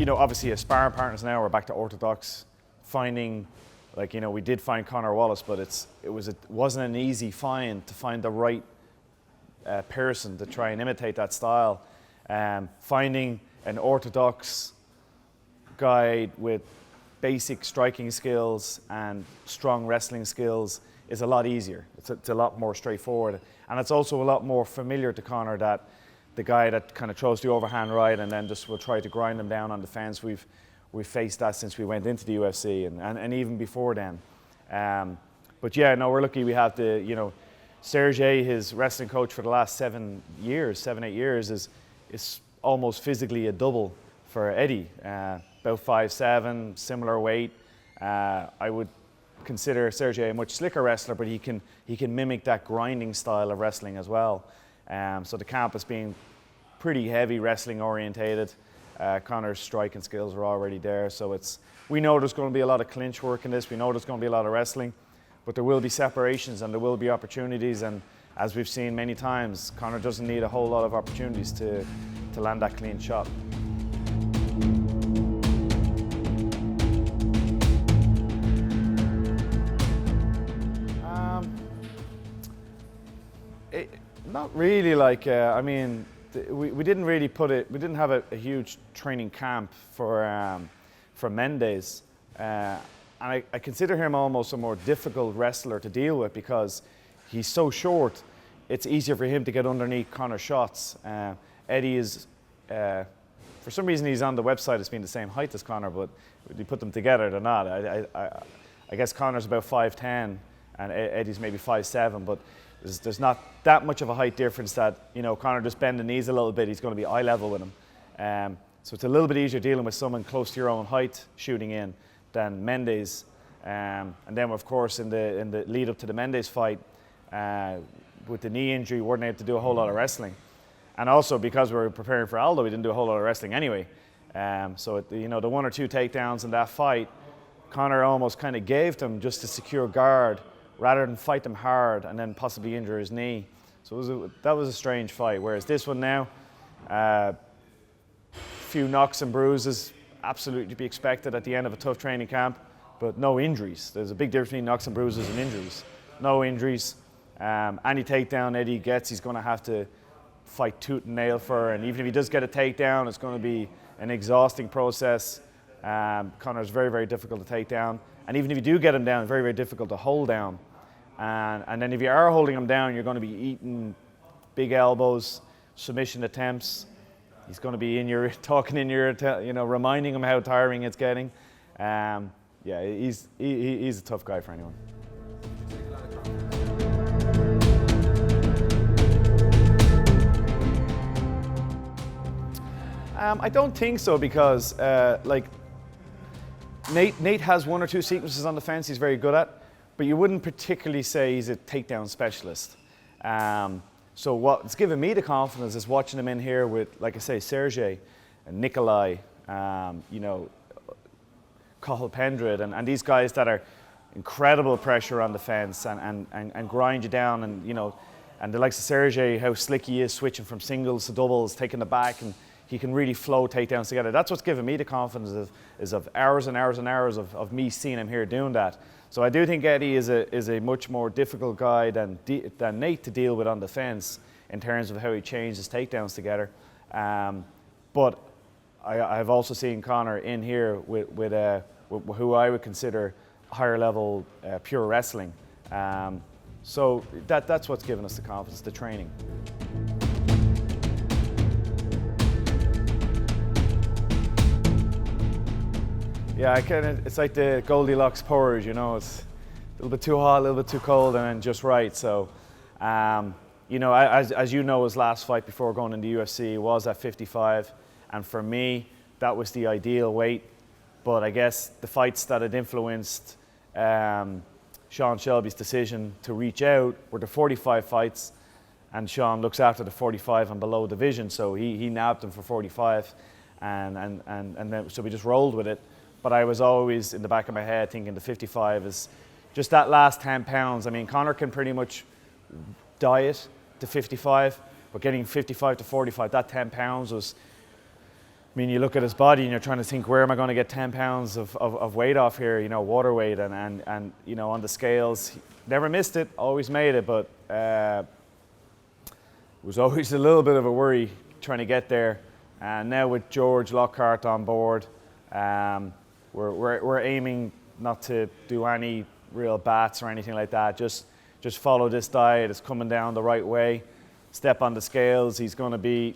obviously as sparring partners now, we're back to orthodox. Finding, we did find Conor Wallace, but it wasn't an easy find to find the right person to try and imitate that style. Finding an orthodox guy with basic striking skills and strong wrestling skills is a lot easier. It's a lot more straightforward. And it's also a lot more familiar to Conor, that the guy that kind of throws the overhand right and then just will try to grind him down on defense. We've faced that since we went into the UFC and even before then. But yeah, no, we're lucky we have Sergey, his wrestling coach for the last 7, 8 years, is almost physically a double for Eddie. About 5'7", similar weight. I would consider Sergey a much slicker wrestler, but he can mimic that grinding style of wrestling as well. So the camp has been pretty heavy wrestling orientated. Conor's striking skills are already there, so we know there's going to be a lot of clinch work in this. We know there's going to be a lot of wrestling, but there will be separations and there will be opportunities. And as we've seen many times, Conor doesn't need a whole lot of opportunities to land that clean shot. Not really. We didn't really we didn't have a huge training camp for Mendes. And I consider him almost a more difficult wrestler to deal with because he's so short. It's easier for him to get underneath Conor's shots. Eddie is, for some reason he's on the website as being the same height as Conor, but when you put them together, they're not. I guess Conor's about 5'10", and Eddie's maybe 5'7", but there's not that much of a height difference that, Conor just bend the knees a little bit, he's going to be eye level with him. So it's a little bit easier dealing with someone close to your own height shooting in than Mendes. And then, of course, in the lead up to the Mendes fight, with the knee injury, we weren't able to do a whole lot of wrestling. And also because we were preparing for Aldo, we didn't do a whole lot of wrestling anyway. So the 1 or 2 takedowns in that fight, Conor almost kind of gave them just to secure guard, rather than fight them hard and then possibly injure his knee. So that was a strange fight. Whereas this one now, few knocks and bruises, absolutely to be expected at the end of a tough training camp, but no injuries. There's a big difference between knocks and bruises and injuries. No injuries. Any takedown Eddie gets, he's going to have to fight tooth and nail for, and even if he does get a takedown, it's going to be an exhausting process. Conor's very, very difficult to take down. And even if you do get him down, very, very difficult to hold down. And then if you are holding him down, you're going to be eating big elbows, submission attempts. He's going to be talking in your, reminding him how tiring it's getting. Yeah, he's a tough guy for anyone. I don't think so because, Nate has 1 or 2 sequences on the fence he's very good at, but you wouldn't particularly say he's a takedown specialist. So what's given me the confidence is watching him in here with, like I say, Sergey and Nikolai, Cathal Pendred, and these guys that are incredible pressure on the fence and grind you down, and the likes of Sergey, how slick he is switching from singles to doubles, taking the back, and he can really flow takedowns together. That's what's given me the confidence of hours and hours and hours of me seeing him here doing that. So I do think Eddie is a much more difficult guy than Nate to deal with on the fence in terms of how he changes takedowns together. But I've also seen Conor in here with who I would consider higher level pure wrestling. So that's what's given us the confidence, the training. Yeah, it's like the Goldilocks porridge, it's a little bit too hot, a little bit too cold, and then just right. So, as his last fight before going into the UFC was at 55, and for me, that was the ideal weight. But I guess the fights that had influenced Sean Shelby's decision to reach out were the 45 fights, and Sean looks after the 45 and below division, so he nabbed him for 45, and then so we just rolled with it. But I was always in the back of my head thinking the 55 is just that last 10 pounds. I mean, Conor can pretty much diet to 55, but getting 55 to 45, that 10 pounds was mean, you look at his body and you're trying to think, where am I going to get 10 pounds of weight off here, you know, water weight, and you know, on the scales, never missed it, always made it, but it was always a little bit of a worry trying to get there. And now with George Lockhart on board, we're aiming not to do any real bats or anything like that. Just follow this diet. It's coming down the right way. Step on the scales. He's going to be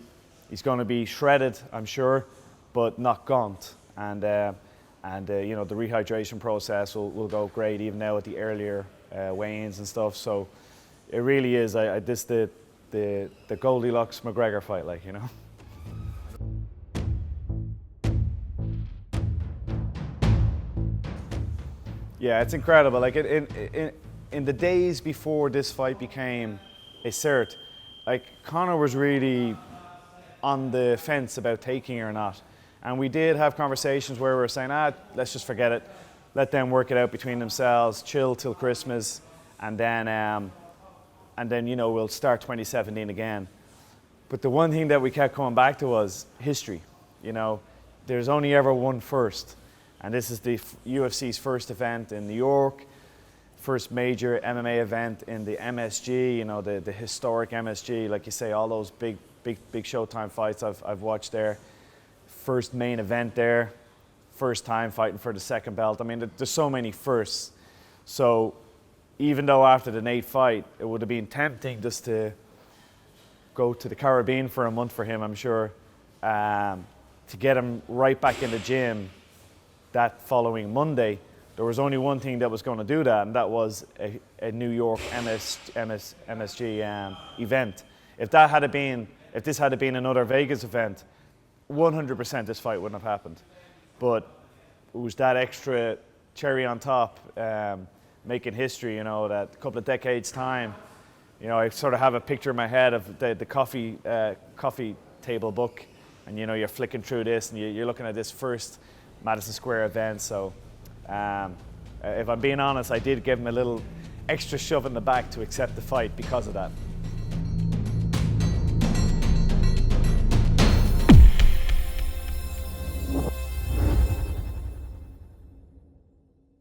shredded, I'm sure, but not gaunt. And you know, the rehydration process will go great even now at the earlier weigh-ins and stuff. So it really is this the Goldilocks McGregor fight, like, you know. Yeah, it's incredible. Like in the days before this fight became a cert, like Conor was really on the fence about taking it or not, and we did have conversations where we were saying, let's just forget it, let them work it out between themselves, chill till Christmas, and then you know, we'll start 2017 again. But the one thing that we kept coming back to was history. You know, there's only ever one first. And this is the UFC's first event in New York, first major MMA event in the MSG, you know, the historic MSG, like you say, all those big Showtime fights I've watched there. First main event there, first time fighting for the second belt. I mean, there's so many firsts. So even though after the Nate fight, it would have been tempting just to go to the Caribbean for a month for him, I'm sure, to get him right back in the gym that following Monday, there was only one thing that was going to do that, and that was a New York MSG event. If this had been another Vegas event, 100% this fight wouldn't have happened. But it was that extra cherry on top, making history. You know, that a couple of decades time, you know, I sort of have a picture in my head of the coffee table book, and you know, you're flicking through this, and you're looking at this first Madison Square event. So if I'm being honest, I did give him a little extra shove in the back to accept the fight because of that.